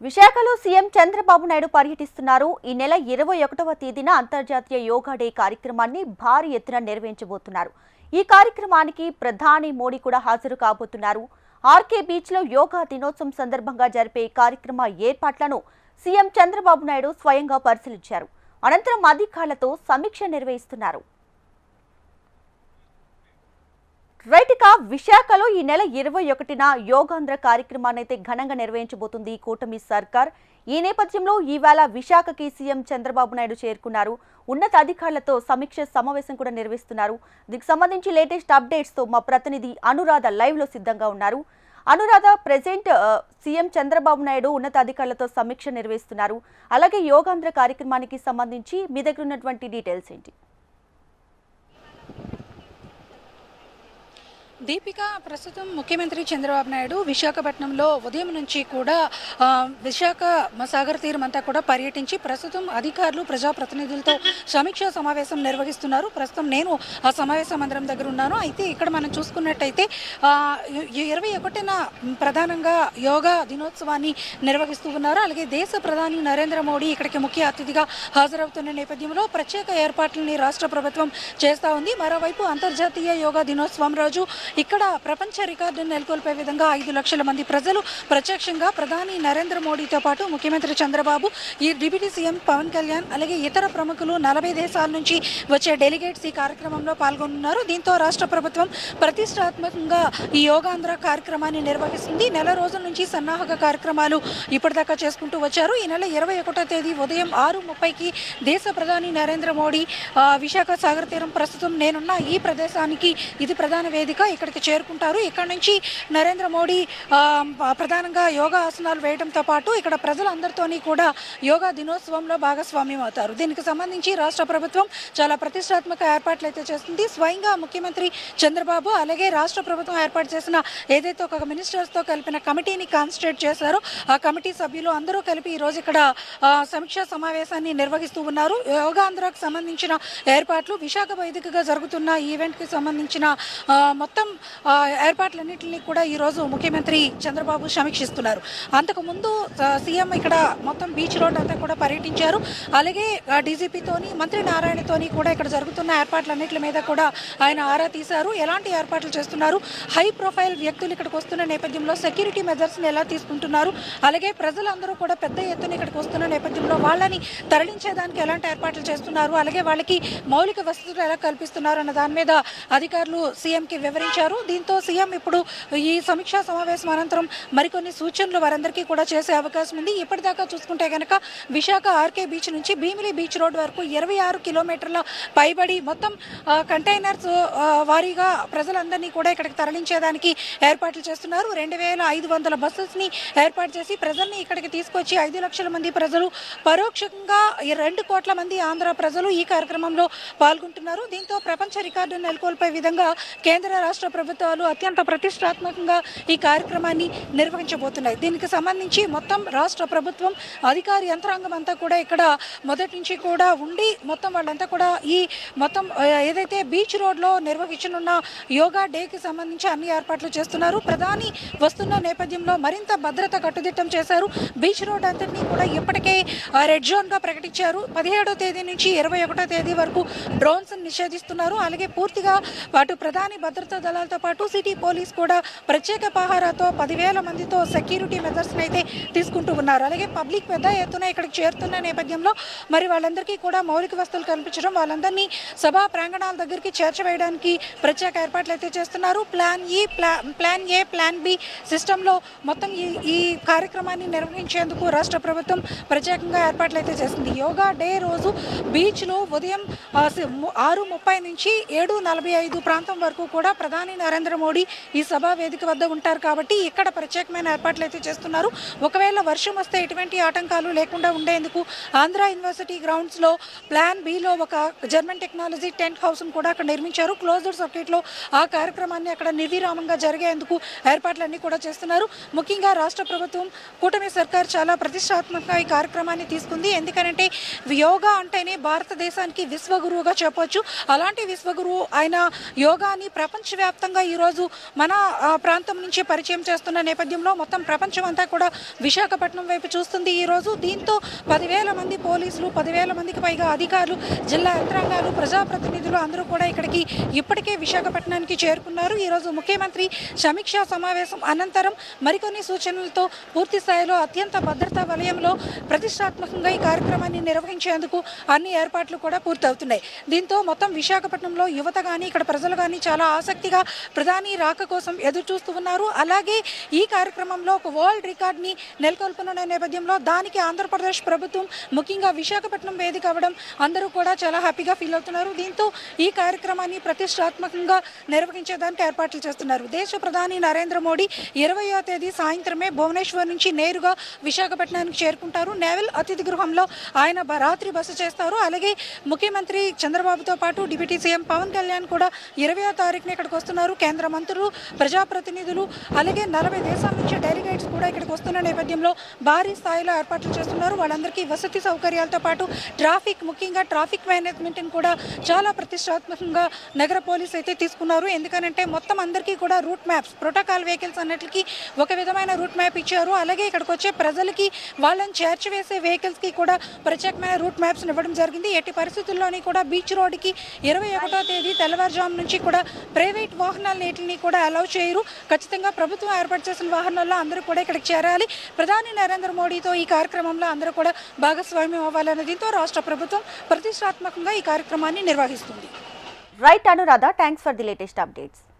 విశాఖలో సీఎం చంద్రబాబు నాయుడు పర్యటిస్తున్నారు. ఈ నెల 21వ తేదీన అంతర్జాతీయ యోగా డే కార్యక్రమాన్ని భారీ ఎత్తున నిర్వహించబోతున్నారు. ఈ కార్యక్రమానికి ప్రధాని మోడీ కూడా హాజరు కాబోతున్నారు. ఆర్కే బీచ్ లో యోగా దినోత్సవం సందర్భంగా జరిపే కార్యక్రమ ఏర్పాట్లను సీఎం చంద్రబాబు నాయుడు స్వయంగా పరిశీలించారు. అనంతరం అధికారులతో సమీక్ష నిర్వహిస్తున్నారు. రైట్గా విశాఖలో ఈ నెల 21న యోగాంధ్ర కార్యక్రమాన్ని అయితే ఘనంగా నిర్వహించబోతుంది కూటమి సర్కార్. ఈ నేపథ్యంలో ఈవేళ విశాఖకి సీఎం చంద్రబాబు నాయుడు చేరుకున్నారు. ఉన్నత అధికారులతో సమీక్ష సమావేశం కూడా నిర్వహిస్తున్నారు. దీనికి సంబంధించి లేటెస్ట్ అప్డేట్స్ తో మా ప్రతినిధి అనురాధ లైవ్ లో సిద్ధంగా ఉన్నారు. అనురాధ, ప్రెజెంట్ సీఎం చంద్రబాబు నాయుడు ఉన్నత అధికారులతో సమీక్ష నిర్వహిస్తున్నారు. అలాగే యోగాంధ్ర కార్యక్రమానికి సంబంధించి మీ దగ్గర ఉన్నటువంటి డీటెయిల్స్ ఏంటి? దీపిక, ప్రస్తుతం ముఖ్యమంత్రి చంద్రబాబు నాయుడు విశాఖపట్నంలో ఉదయం నుంచి కూడా విశాఖ సాగర్ తీరం అంతా కూడా పర్యటించి ప్రస్తుతం అధికారులు ప్రజాప్రతినిధులతో సమీక్షా సమావేశం నిర్వహిస్తున్నారు. ప్రస్తుతం నేను ఆ సమావేశ మందిరం దగ్గర ఉన్నాను. అయితే ఇక్కడ మనం చూసుకున్నట్టయితే 21న ప్రధానంగా యోగా దినోత్సవాన్ని నిర్వహిస్తూ ఉన్నారు. అలాగే దేశ ప్రధాని నరేంద్ర మోడీ ఇక్కడికి ముఖ్య అతిథిగా హాజరవుతున్న నేపథ్యంలో ప్రత్యేక ఏర్పాట్లని రాష్ట్ర ప్రభుత్వం చేస్తూ ఉంది. మరోవైపు అంతర్జాతీయ యోగా దినోత్సవం రోజు ఇక్కడ ప్రపంచ రికార్డును నెలకొల్పే విధంగా 5 లక్షల మంది ప్రజలు ప్రత్యక్షంగా ప్రధాని నరేంద్ర మోడీతో పాటు ముఖ్యమంత్రి చంద్రబాబు, ఈ డిప్యూటీ సీఎం పవన్ కళ్యాణ్, అలాగే ఇతర ప్రముఖులు 40 దేశాల నుంచి వచ్చే డెలిగేట్స్ ఈ కార్యక్రమంలో పాల్గొన్నారు. దీంతో రాష్ట్ర ప్రభుత్వం ప్రతిష్టాత్మకంగా ఈ యోగాంధ్ర కార్యక్రమాన్ని నిర్వహిస్తుంది. నెల రోజుల నుంచి సన్నాహక కార్యక్రమాలు ఇప్పటిదాకా చేసుకుంటూ వచ్చారు. ఈ నెల 21వ తేదీ ఉదయం 6:30కి దేశ ప్రధాని నరేంద్ర మోడీ విశాఖ సాగర్ తీరం, ప్రస్తుతం నేనున్న ఈ ప్రదేశానికి ఇది ప్రధాన వేదిక, ఇక్కడికి చేరుకుంటారు. ఇక్కడ నుంచి నరేంద్ర మోడీ ప్రధానంగా యోగా ఆసనాలు వేయడంతో పాటు ఇక్కడ ప్రజలందరితోని కూడా యోగా దినోత్సవంలో భాగస్వామ్యం అవుతారు. దీనికి సంబంధించి రాష్ట్ర ప్రభుత్వం చాలా ప్రతిష్టాత్మక ఏర్పాట్లు అయితే చేస్తుంది. స్వయంగా ముఖ్యమంత్రి చంద్రబాబు, అలాగే రాష్ట్ర ప్రభుత్వం ఏర్పాటు చేసిన ఏదైతే ఒక మినిస్టర్స్తో కలిపిన కమిటీని కాన్స్టిట్యూట్ చేశారో ఆ కమిటీ సభ్యులు అందరూ కలిపి ఈరోజు ఇక్కడ సమీక్షా సమావేశాన్ని నిర్వహిస్తూ ఉన్నారు. యోగాంధ్రకు సంబంధించిన ఏర్పాట్లు, విశాఖ వేదికగా జరుగుతున్న ఈవెంట్కి సంబంధించిన మొత్తం ఏర్పాట్లన్నింటినీ కూడా ఈరోజు ముఖ్యమంత్రి చంద్రబాబు సమీక్షిస్తున్నారు. అంతకుముందు సీఎం ఇక్కడ మొత్తం బీచ్ రోడ్ అంతా కూడా పర్యటించారు. అలాగే డీజీపీతోని, మంత్రి నారాయణతోని కూడా ఇక్కడ జరుగుతున్న ఏర్పాట్లన్నింటి మీద కూడా ఆయన ఆరా తీశారు. ఎలాంటి ఏర్పాట్లు చేస్తున్నారు, హై ప్రొఫైల్ వ్యక్తులు ఇక్కడికి వస్తున్న నేపథ్యంలో సెక్యూరిటీ మెజర్స్ని ఎలా తీసుకుంటున్నారు, అలాగే ప్రజలందరూ కూడా పెద్ద ఎత్తున ఇక్కడికి వస్తున్న నేపథ్యంలో వాళ్ళని తరలించేదానికి ఎలాంటి ఏర్పాట్లు చేస్తున్నారు, అలాగే వాళ్ళకి మౌలిక వసతులు ఎలా కల్పిస్తున్నారు అన్న దాని మీద అధికారులు సీఎంకి వివరించారు. దీంతో సీఎం ఇప్పుడు ఈ సమీక్షా సమావేశం అనంతరం మరికొన్ని సూచనలు వారందరికీ కూడా చేసే అవకాశం ఉంది. ఇప్పటిదాకా చూసుకుంటే కనుక విశాఖ ఆర్కే బీచ్ నుంచి భీమిలి బీచ్ రోడ్ వరకు 26 కిలోమీటర్ల పైబడి మొత్తం కంటైనర్స్ వారీగా ప్రజలందరినీ కూడా ఇక్కడికి తరలించేదానికి ఏర్పాట్లు చేస్తున్నారు. 2500 బస్సెస్ని ఏర్పాటు చేసి ప్రజల్ని ఇక్కడికి తీసుకొచ్చి 5 లక్షల మంది ప్రజలు, పరోక్షంగా 2 కోట్ల మంది ఆంధ్ర ప్రజలు ఈ కార్యక్రమంలో పాల్గొంటున్నారు. దీంతో ప్రపంచ రికార్డును నెలకొల్పే విధంగా కేంద్ర రాష్ట్ర ప్రభుత్వాలు అత్యంత ప్రతిష్టాత్మకంగా ఈ కార్యక్రమాన్ని నిర్వహించబోతున్నాయి. దీనికి సంబంధించి మొత్తం రాష్ట్ర ప్రభుత్వం అధికార యంత్రాంగం అంతా కూడా ఇక్కడ మొదటి నుంచి కూడా ఉండి మొత్తం వాళ్ళంతా కూడా ఈ మొత్తం ఏదైతే బీచ్ రోడ్లో నిర్వహించనున్న యోగా డేకి సంబంధించి అన్ని ఏర్పాట్లు చేస్తున్నారు. ప్రధాని వస్తున్న నేపథ్యంలో మరింత భద్రత కట్టుదిట్టం చేశారు. బీచ్ రోడ్ అంతటినీ కూడా ఇప్పటికే రెడ్ జోన్గా ప్రకటించారు. 17వ తేదీ నుంచి 21వ తేదీ వరకు డ్రోన్స్ నిషేధిస్తున్నారు. అలాగే పూర్తిగా అటు ప్రధాని భద్రతా దళాలతో పాటు సిటీ పోలీస్ కూడా ప్రత్యేక పహారాతో 10,000 మందితో సెక్యూరిటీ మెజర్స్ని అయితే తీసుకుంటూ ఉన్నారు. అలాగే పబ్లిక్ పెద్ద ఎత్తున ఇక్కడికి చేరుతున్న నేపథ్యంలో మరి వాళ్ళందరికీ కూడా మౌలిక వసతులు కల్పించడం, వాళ్ళందరినీ సభా ప్రాంగణాల దగ్గరికి చేర్చవేయడానికి ప్రత్యేక ఏర్పాట్లు అయితే చేస్తున్నారు. ప్లాన్ ఏ, ప్లాన్ బి సిస్టంలో మొత్తం ఈ కార్యక్రమాన్ని నిర్వహించేందుకు రాష్ట్ర ప్రభుత్వం ప్రత్యేకంగా ఏర్పాట్లు అయితే చేసింది. యోగా డే రోజు బీచ్లో ఉదయం 6:30 నుంచి 7:45 ప్రాంతం వరకు కూడా ప్రధాని నరేంద్ర మోడీ ఈ సభా వేదిక వద్ద ఉంటారు. కాబట్టి ఇక్కడ ప్రత్యేకమైన ఏర్పాట్లు అయితే చేస్తున్నారు. ఒకవేళ వర్షం వస్తే ఎటువంటి ఆటంకాలు లేకుండా ఉండేందుకు ఆంధ్ర యూనివర్సిటీ గ్రౌండ్స్లో ప్లాన్ బిలో ఒక జర్మన్ టెక్నాలజీ టెంట్ హౌస్ను కూడా అక్కడ నిర్మించారు. క్లోజ్డ్ సర్క్యూట్లో ఆ కార్యక్రమాన్ని అక్కడ నిర్విరామంగా జరిగేందుకు ఏర్పాట్లన్నీ కూడా చేస్తున్నారు. ముఖ్యంగా రాష్ట్ర ప్రభుత్వం, కూటమి సర్కార్ చాలా ప్రతిష్టాత్మకంగా ఈ కార్యక్రమాన్ని తీసుకుంది. ఎందుకంటే యోగా అంటేనే భారతదేశానికి విశ్వగురువుగా చెప్పొచ్చు. అలాంటి విశ్వగురువు ఆయన యోగాని ప్రపంచవ్యాప్తంగా ప్రపంచవ్యాప్తంగా ఈరోజు మన ప్రాంతం నుంచి పరిచయం చేస్తున్న నేపథ్యంలో మొత్తం ప్రపంచం అంతా కూడా విశాఖపట్నం వైపు చూస్తుంది ఈరోజు. దీంతో 10,000 మంది పోలీసులు, 10,000 మందికి పైగా అధికారులు, జిల్లా యంత్రాంగాలు, ప్రజాప్రతినిధులు అందరూ కూడా ఇక్కడికి ఇప్పటికే విశాఖపట్నానికి చేరుకున్నారు. ఈరోజు ముఖ్యమంత్రి సమీక్షా సమావేశం అనంతరం మరికొన్ని సూచనలతో పూర్తి స్థాయిలో అత్యంత భద్రతా వలయంలో ప్రతిష్టాత్మకంగా ఈ కార్యక్రమాన్ని నిర్వహించేందుకు అన్ని ఏర్పాట్లు కూడా పూర్తవుతున్నాయి. దీంతో మొత్తం విశాఖపట్నంలో యువత కానీ ఇక్కడ ప్రజలు కానీ చాలా ఆసక్తిగా ప్రధాని రాక కోసం ఎదురు చూస్తూ ఉన్నారు. అలాగే ఈ కార్యక్రమంలో ఒక వరల్డ్ రికార్డ్ని నెలకొల్పనున్న నేపథ్యంలో దానికి ఆంధ్రప్రదేశ్ ప్రభుత్వం ముఖ్యంగా విశాఖపట్నం వేదిక అవ్వడం అందరూ కూడా చాలా హ్యాపీగా ఫీల్ అవుతున్నారు. దీంతో ఈ కార్యక్రమాన్ని ప్రతిష్టాత్మకంగా నిర్వహించేదానికి ఏర్పాట్లు చేస్తున్నారు. దేశ ప్రధాని నరేంద్ర మోడీ 20వ తేదీ సాయంత్రమే భువనేశ్వర్ నుంచి నేరుగా విశాఖపట్నానికి చేరుకుంటారు. నేవల్ అతిథి గృహంలో ఆయన రాత్రి బస చేస్తారు. అలాగే ముఖ్యమంత్రి చంద్రబాబుతో పాటు డిప్యూటీ సీఎం పవన్ కళ్యాణ్ కూడా 20వ తారీఖున ఇక్కడికి వస్తున్నారు. కేంద్ర మంత్రులు, ప్రజాప్రతినిధులు, అలాగే 40 దేశాల నుంచి డెలిగేట్స్ కూడా ఇక్కడికి వస్తున్న నేపథ్యంలో భారీ స్థాయిలో ఏర్పాట్లు చేస్తున్నారు. వాళ్ళందరికీ వసతి సౌకర్యాలతో పాటు ముఖ్యంగా ట్రాఫిక్ మేనేజ్మెంట్ని కూడా చాలా ప్రతిష్టాత్మకంగా నగర పోలీసు అయితే తీసుకున్నారు. ఎందుకనంటే మొత్తం అందరికీ కూడా రూట్ మ్యాప్స్, ప్రోటోకాల్ వెహికల్స్ అన్నిటికీ ఒక విధమైన రూట్ మ్యాప్ ఇచ్చారు. అలాగే ఇక్కడికి వచ్చే ప్రజలకి వాళ్ళని చేర్చివేసే వెహికల్స్కి కూడా ప్రత్యేకమైన రూట్ మ్యాప్స్ ఇవ్వడం జరిగింది. ఎట్టి పరిస్థితుల్లోని కూడా బీచ్ రోడ్డుకి 21వ తేదీ తెల్లవారుజాము నుంచి కూడా ప్రైవేట్ వాహనాలన్నింటినీ కూడా అలౌ చేయరు. ఖచ్చితంగా ప్రభుత్వం ఏర్పాటు చేసిన వాహనాల్లో అందరూ కూడా ఇక్కడికి చేరాలి. ప్రధాని నరేంద్ర మోడీతో ఈ కార్యక్రమంలో అందరూ కూడా భాగస్వామ్యం అవ్వాలన్న దీంతో రాష్ట్ర ప్రభుత్వం ప్రతిష్టాత్మకంగా ఈ కార్యక్రమాన్ని నిర్వహిస్తుంది. Right Anuradha, thanks for the latest updates.